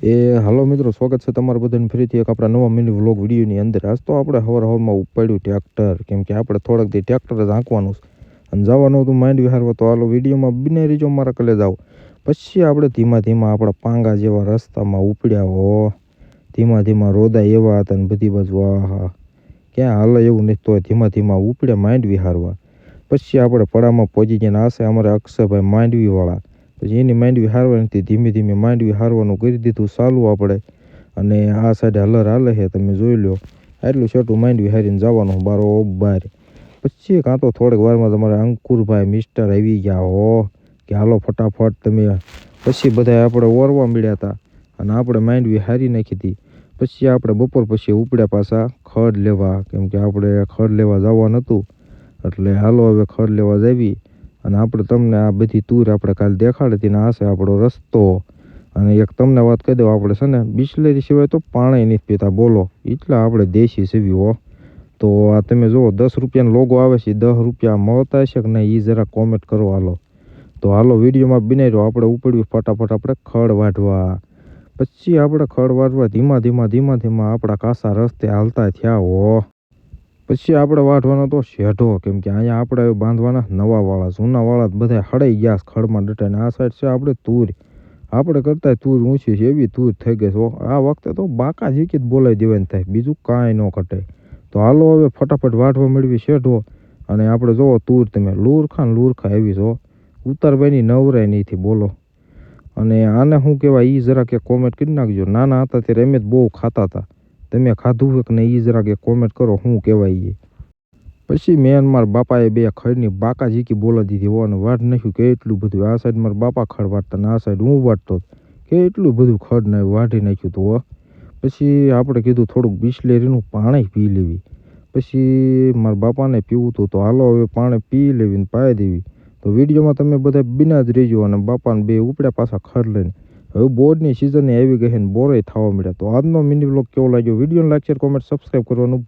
હાલો મિત્રો, સ્વાગત છે તમારા બધાને ફરીથી એક આપણા નવા મિની વ્લોગ વિડીયોની અંદર. આજ તો આપણે હવારમાં ઉપાડ્યું ટ્રેક્ટર, કેમ કે આપણે થોડાક દી ટ્રેક્ટર જ હાંકવાનું છે અને જવાનું હતું માંડ વિહારવા. તો હાલો વિડીયોમાં બને રહીજો મારા કલે જાઓ. પછી આપણે ધીમા ધીમા આપણા પાંગા જેવા રસ્તામાં ઉપડ્યા હો, ધીમા ધીમા રોદા એવા હતા ને બધી બાજુ આહા ક્યાં હાલે એવું નથી. તો ધીમા ધીમા ઉપડ્યા માંડ વિહારવા. પછી આપણે પડામાં પહોંચી ગયા. આ છે અમારે અક્ષયભાઈ માંડવીવાળા. પછી એની માંડવી હારવાની હતી, ધીમે ધીમે માંડવી હારવાનું કરી દીધું ચાલુ આપણે. અને આ સાઈડે હલર હાલે છે, તમે જોઈ લો. આટલું છેટું માંડવી હારીને જવાનું બરોબર. પછી કાં તો થોડીક વારમાં તમારા અંકુરભાઈ મિસ્ટર આવી ગયા હો કે હાલો ફટાફટ તમે. પછી બધા આપણે ઓરવા મળ્યા હતા અને આપણે માંડવી હારી નાખી હતી. પછી આપણે બપોર પછી ઉપડ્યા પાછા ખડ લેવા, કેમ કે આપણે ખડ લેવા જવાનું હતું. એટલે હાલો હવે ખડ લેવા જાવી. અને આપણે તમને આ બધી તૂર આપણે કાલે દેખાડી હતી ને આ છે આપણો રસ્તો. અને એક તમને વાત કહી દઉં, આપણે છે ને બિસ્લેરી સિવાય તો પાણી નથી પીતા, બોલો એટલા આપણે દેશી સેવી હો. તો આ તમે જુઓ 10 રૂપિયાનો લોગો આવે છે, 10 રૂપિયા મળતા હશે કે નહીં એ જરા કોમેન્ટ કરો. હાલો તો હાલો વિડીયોમાં બનાવી રહ્યો. આપણે ઉપડ્યું ફટાફટ આપણે ખડ વાઢવા. પછી આપણે ખડ વાઢવા ધીમા ધીમા આપણા કાસા રસ્તે હાલતા થયા હો. પછી આપણે વાઢવાનો તો શેઢો, કેમ કે અહીંયા આપણે બાંધવાના નવાવાળા, જૂનાવાળા બધા હડાઈ ગયા ખડમાં ડટાઈને. આ સાઈડ છે આપણે તૂર, આપણે કરતા તૂર ઊંચી છે એવી તૂર થઈ ગઈ છે. આ વખતે તો બાકા ઝીકી જ બોલાવી દેવાની થાય, બીજું કાંઈ ન ઘટે. તો હાલો હવે ફટાફટ વાઢવા મેળવી શેઢો. અને આપણે જોવો તૂર તમે લુરખા એવી છો, ઉતારવાની નવરાય નહીંથી, બોલો. અને આને શું કહેવાય એ જરા કે કોમેન્ટ કરી નાખજો. નાના હતા ત્યારે એમ જ બહુ ખાતા હતા, તમે ખાધું હોય કે નહીં એ જરા કે કોમેન્ટ કરો શું કહેવાય એ. પછી મેન મારા બાપાએ બે ખડની બાકા ઝીકી બોલા દીધી હોવાનું વાઢ નાખ્યું કે એટલું બધું. આ સાઈડ મારા બાપા ખડ વાટતા ને આ સાઈડ હું વાટતો કે એટલું બધું ખડ ને વાઢી નાખ્યું હતું. પછી આપણે કીધું થોડુંક બિસ્લેરીનું પાણી પી લેવી. પછી મારા બાપાને પીવું હતું, તો હાલો હવે પાણી પી લેવીને પાઈ દેવી. તો વિડીયોમાં તમે બધા બિના જ રહેજો. અને બાપાને બે ઉપડ્યા પાછા ખડ લઈને. હવે બોર્ડની સિઝન આવી ગઈ છે ને બોરે થવા મળ્યા. તો આજનો મિની વ્લોગ કેવો લાગ્યો, વિડીયોને લાઈક શેર કોમેન્ટ સબસ્ક્રાઈબ કરવાનું